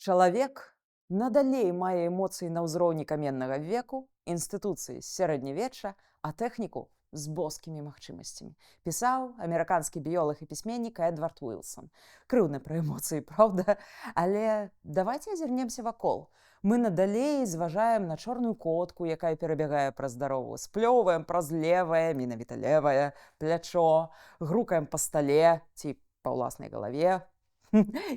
Чалавек надалей мае эмоцыі на ўзроўні каменнага веку, інстытуцыі з сярэднявечча, а тэхніку з боскімі магчымасцямі. Пісаў амерыканскі біёлаг і пісьменнік Эдвард Уілсон. Крыўна пра эмоцыі, праўда? Але давайце азірнемся вакол. Мы надалей зважаем на чорную котку, якая перабягае праз дарогу, сплёўваем праз левае, менавіта левае плячо, грукаем па стале ці па ўласнай галаве,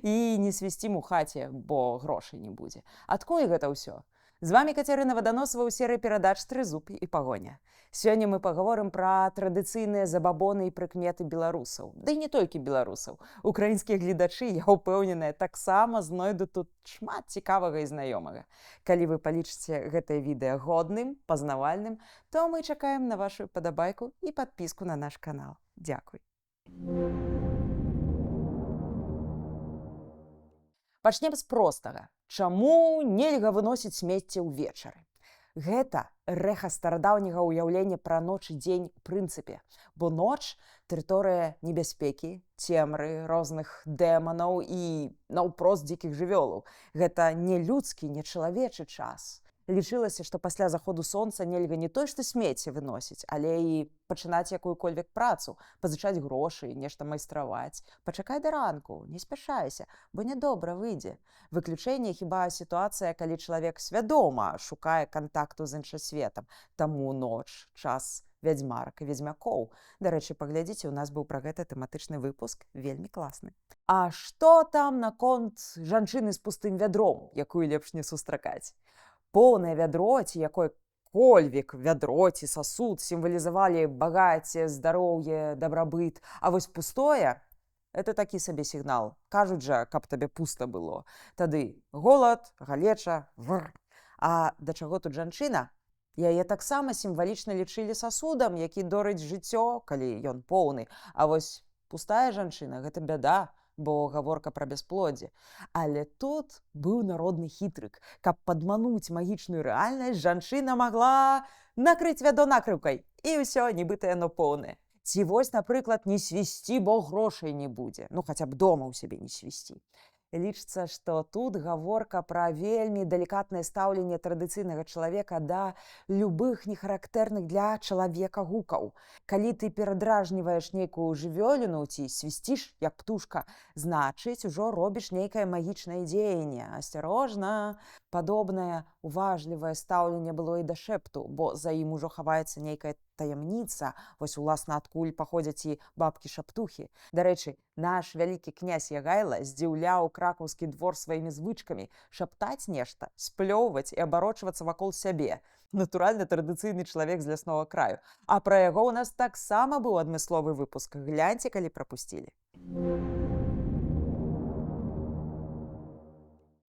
і не свісцім у хаце, бо грошай не будзе. Адкуль гэта ўсё? З вами Кацярына Ваданосава ў серыі перадач «Трызуб і пагоня». Сёння мы пагаворым пра традыцыйныя забабоны і прыкметы беларусаў. Ды і не толькі беларусаў. Украінскія гледачы, я ўпэўненая, таксама знойдуць тут шмат цікавага і знаёмага. Калі вы палічыце гэтае відэа годным, пазнавальным, то мы чакаем на вашу падабайку і падпіску на наш канал. Дзякуй. Пачнем з простага. Чаму нельга выносіць смецце ўвечары? Гэта рэха старадаўняга ўяўлення пра ноч і дзень у прынцыпе. Бо ноч – тэрыторыя небяспекі, цемры, розных дэманаў і наўпрост дзікіх жывёлаў. Гэта не людскі, не чалавечы час. Лічылася, што пасля заходу сонца нельга не той, што смецце выносіць, але і пачынаць якую-кольвек працу, пазычаць грошы, нешта майстраваць. Пачакай да ранку, не спяшайся, бо нядобра выйдзе. Выключэнне хіба сітуацыя, калі чалавек свядома шукае кантакту з іншасветам. Таму ноч – час вядзьмарак і вядзьмакоў. Дарэчы, паглядзіце, у нас быў пра гэта тэматычны выпуск, вельмі класны. А што там наконт жанчыны з пустым вядром, якую лепш не сустракаць? Поўнае вядро ці якой-кольвек вядро ці сасуд сімвалізавалі багацце, здароўе, дабрабыт. А вось пустое – это такі сабе сігнал. Кажуць жа, каб табе пуста было. Тады голад, галеча, вр. А да чаго тут жанчына? Яе таксама сімвалічна лічылі сасудам, які дорыць жыццё, калі ён поўны. А вось пустая жанчына – гэта бяда, бо гаворка пра бясплоддзе. Але тут быў народны хітрык. Каб падмануць магічную рэальнасць, жанчына магла накрыць вядро накрыўкай. І ўсё, нібыта яно поўнае. Ці вось, напрыклад, не свісці, бо грошай не будзе. Ну, хаця б дома ў сябе не свісці. Лічыцца, што тут гаворка пра вельмі далікатнае стаўленне традыцыйнага чалавека да любых нехарактэрных для чалавека гукаў. Калі ты перадражніваеш нейкую жывёліну ці свісціш, як птушка, значыць, ужо робіш нейкае магічнае дзеянне. Асцярожна! Падобнае уважлівае стаўленне было і да шэпту, бо за ім ужо хаваецца нейкая таямніца, вось уласна адкуль паходзяць і бабкі-шаптухі. Дарэчы, наш вялікі князь Ягайла здзіўляў кракаўскі двор сваімі звычкамі шаптаць нешта, сплёўваць і абарочвацца вакол сябе. Натуральна, традыцыйны чалавек з ляснога краю. А пра яго ў нас таксама быў адмысловы выпуск. Гляньце, калі прапусцілі.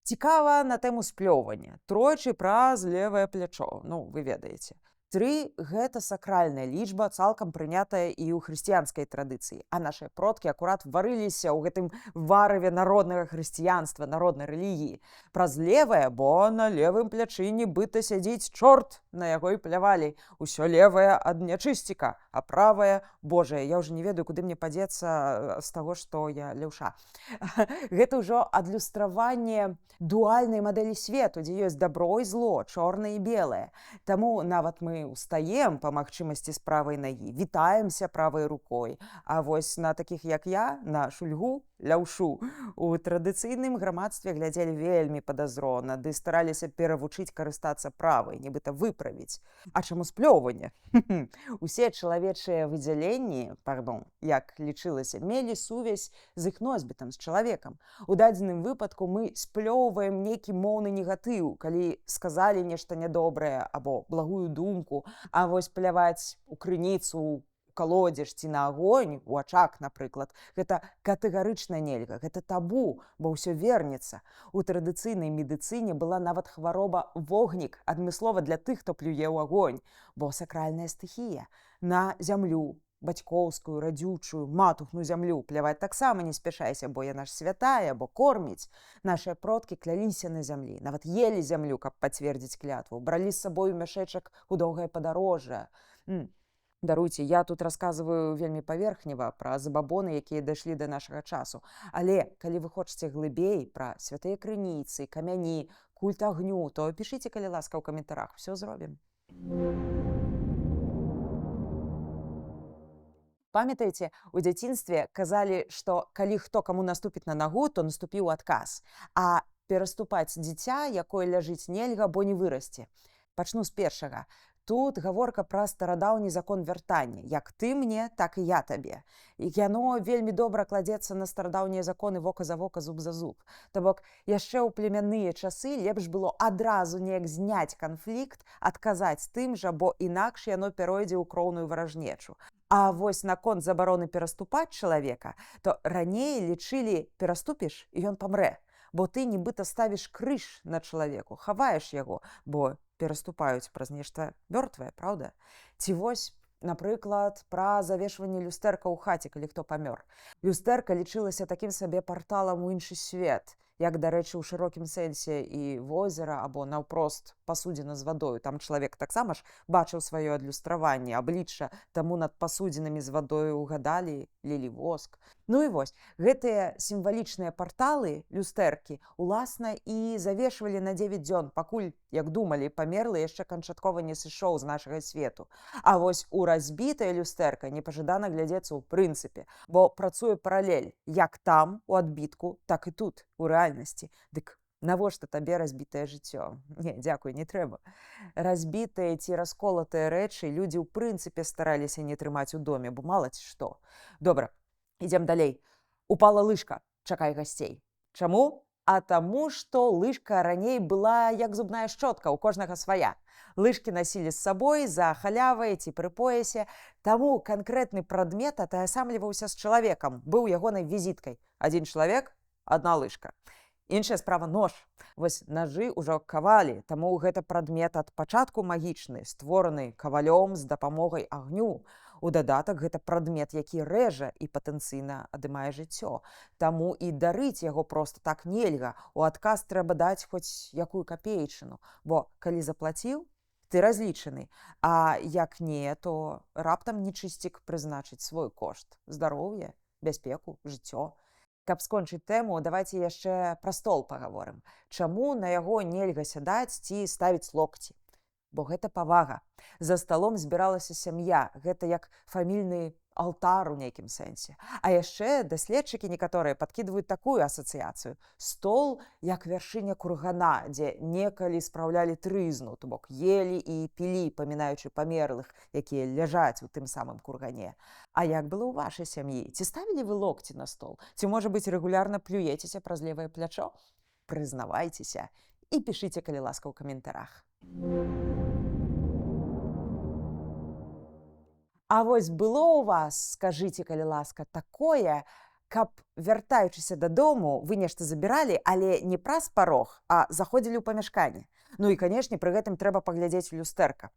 Цікава на тэму сплёўвання. Тройчы праз левае плячо. Ну, вы ведаеце. 3 – гэта сакральная лічба, цалкам прынятая і ў хрысціянскай традыцыі. А нашыя продкі акурат варыліся ў гэтым варыве народнага хрысціянства, народнай рэлігіі. Праз левае, бо на левым плячы нібыта сядзіць чорт, на яго і плявалі. Усё левае ад нячысціка, а правае – Божае. Я ўжо не ведаю, куды мне падзецца з таго, што я леўша. Гэта ўжо адлюстраванне дуальнай мадэлі свету, дзе ёсць дабро і зло, чорнае і белае. Таму нават мы устаем па магчымасці з правай нагі, вітаемся правай рукой. А вось на такіх, як я, на шульгу, ляўшу, у традыцыйным грамадстве глядзелі вельмі падазрона, ды стараліся перавучыць карыстацца правай, нібыта выправіць. А чаму сплёўванне? Усе чалавечыя выдзяленні, як лічылася, мелі сувязь з іх носьбітам, з чалавекам. У дадзеным выпадку мы сплёўваем нейкі моўны негатыў, калі сказалі нешта нядобрае або благую думку, а вось пляваць у крыніцу, калодзеж ці на агонь, у ачак, напрыклад, гэта катэгарычна нельга, гэта табу, бо ўсё вернецца. У традыцыйнай медыцыне была нават хвароба вогнік, адмыслова для тых, хто плюе ў агонь, бо сакральная стыхія. На зямлю, бацькоўскую, радзючую, матухну зямлю пляваць таксама не спяшайся, бо яна ж святая, бо корміць. Нашыя продкі кляліся на зямлі, нават елі зямлю, каб пацвердзіць клятву, бралі з сабой у мяшэчак у доўгае падарожжа. Даруйце, я тут расказваю вельмі паверхнева пра забабоны, якія дайшлі да нашага часу. Але калі вы хочаце глыбей пра святыя крыніцы, камяні, культ агню, то пішыце, калі ласка, ў каментарах, все зробім. Памятаеце, у дзяцінстве казалі, што калі хто каму наступіць на нагу, то наступіў адказ. А пераступаць дзіця, якое ляжыць, нельга, бо не вырасце. Пачну з першага. Тут гаворка пра старадаўні закон вяртання. Як ты мне, так і я табе. І яно вельмі добра кладзецца на старадаўнія законы вока за вока, зуб за зуб. То бок, яшчэ ў племянныя часы лепш было адразу неяк зняць канфлікт, адказаць тым жа, бо інакш яно пяройдзе ў кроўную варажнечу. А вось наконт забароны пераступаць чалавека, то раней лічылі, пераступіш, і ён памрэ. Бо ты нібыта ставіш крыж на чалавеку, хаваеш яго, бо пераступаюць праз нешта мёртвае, праўда? Ці вось, напрыклад, пра завешванне люстэрка ў хаце, калі хто памёр. Люстэрка лічылася такім сабе парталам у іншы свет, як, дарэчы, у шырокім сэнсе і возера або наўпрост пасудзіна з вадою. Там чалавек таксама ж бачыў сваё адлюстраванне, аблічча, таму над пасудзінамі з вадою гадалі, лілі воск. Ну і вось, гэтыя сімвалічныя парталы, люстэркі, уласна і завешвалі на 9 дзён, пакуль, як думалі, памерлы яшчэ канчаткова не сышоў з нашага свету. А вось у разбітая люстэрка непажадана глядзецца ў прынцыпе, бо працуе паралель, як там, у адбітку, так і тут, у рэальнасці. Дык навошта табе разбітае жыццё? Не, дзякуй, не трэба. Разбітыя ці расколатыя рэчы людзі ў прынцыпе стараліся не трымаць у доме, бо мала ці што. Добра, ідзем далей. Упала лыжка, чакай гасцей. Чаму? А таму, што лыжка раней была як зубная шчотка, у кожнага свая. Лыжкі насілі з сабой за халявай ці пры поясе, таму канкрэтны прадмет атаясамліваўся з чалавекам, быў ягонай візіткай. Адзін чалавек, адна лыжка. Іншая справа нож. Вось нажы ўжо кавалі, таму гэта прадмет ад пачатку магічны, створаны кавалём з дапамогай агню. У дадатак гэта прадмет, які рэжа і патэнцыйна адымае жыццё. Таму і дарыць яго проста так нельга. У адказ трэба даць хоць якую капеечыну. Бо калі заплаціў, ты разлічаны. А як не, то раптам нечысцік прызначыць свой кошт. Здароўе, бяспеку, жыццё. Каб скончыць тэму, давайце яшчэ пра стол пагаворым. Чаму на яго нельга сядаць ці ставіць локці? Бо гэта павага. За сталом збіралася сям'я. Гэта як фамільны алтар у нейкім сэнсе. А яшчэ даследчыкі некаторыя падкідваюць такую асацыяцыю. Стол як вяршыня кургана, дзе некалі спраўлялі трызну, то бок елі і пілі, памінаючы памерлых, якія ляжаць у тым самым кургане. А як было ў вашай сям'і? Ці ставілі вы локці на стол? Ці, можа быць, рэгулярна плюецеся праз левае плячо? Прызнавайцеся і пішыце, калі ласка, ў каментарах. А вось было ў вас, скажыце, калі ласка, такое, каб, вяртаючыся дадому, вы нешта забіралі, але не праз парог, а заходзілі ў памяшканне. Ну і, канешне, пры гэтым трэба паглядзець у люстэрка.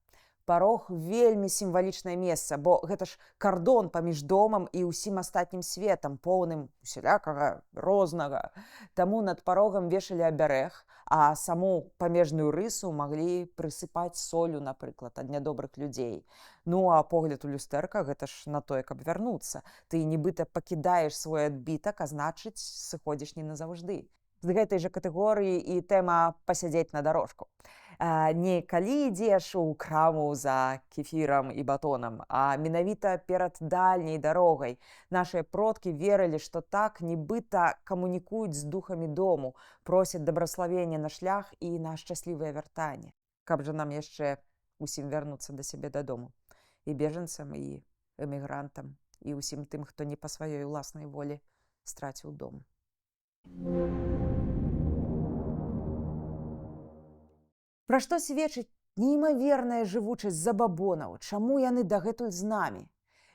Парог вельмі сімвалічнае месца, бо гэта ж кардон паміж домам і ўсім астатнім светам, поўным усялякага, рознага. Таму над парогам вешалі абярэг, а саму памежную рысу маглі прысыпаць солю, напрыклад, ад нядобрых людзей. Ну, а погляд у люстэрка гэта ж на тое, каб вярнуцца. Ты нібыта пакідаеш свой адбітак, а значыць, сыходзіш не назаўжды. З гэтай жа катэгорыі і тэма пасядзець на дарожку. Не калі ідзеш у краму за кефірам і батонам, а менавіта перад дальняй дарогай. Нашыя продкі верылі, што так нібыта камунікуюць з духамі дому, просяць дабраславення на шлях і на шчаслівае вяртанне. Каб жа нам яшчэ усім вярнуцца да сябе дадому. І бежанцам, і эмігрантам, і ўсім тым, хто не па сваёй уласнай волі страціў дом. Пра што сведчыць неймаверная жывучасць забабонаў? Чаму яны дагэтуль з намі?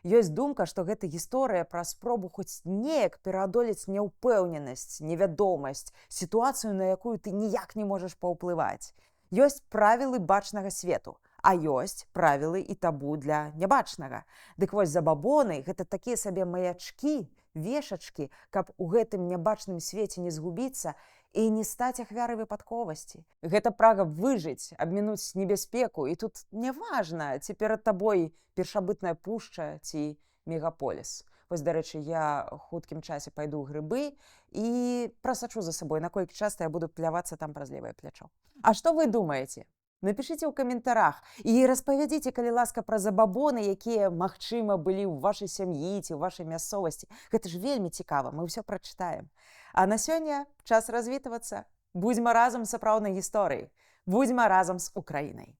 Ёсць думка, што гэта гісторыя пра спробу хоць неяк пераадолець няўпэўненасць, невядомасць, сітуацыю, на якую ты ніяк не можаш паўплываць. Ёсць правілы бачнага свету, а ёсць правілы і табу для нябачнага. Дык вось забабоны – гэта такія сабе маячкі, вешачкі, каб у гэтым нябачным свеце не згубіцца і не стаць ахвярай выпадковасці. Гэта прага выжыць, абмінуць небяспеку, і тут няважна, ці перад табой першабытная пушча ці мегаполіс. Вось, дарэчы, я хуткім часе пайду ў грыбы і прасачу за сабой, наколькі часта я буду плявацца там праз левае плячо. А што вы думаеце? Напішыце ў каментарах і распавядзіце, калі ласка, пра забабоны, якія, магчыма, былі ў вашай сям'і ці ў вашай мясцовасці. Гэта ж вельмі цікава, мы ўсё прачытаем. А на сёння час развітвацца. Будзьма разам з сапраўднай гісторыяй. Будзьма разам з Украінай.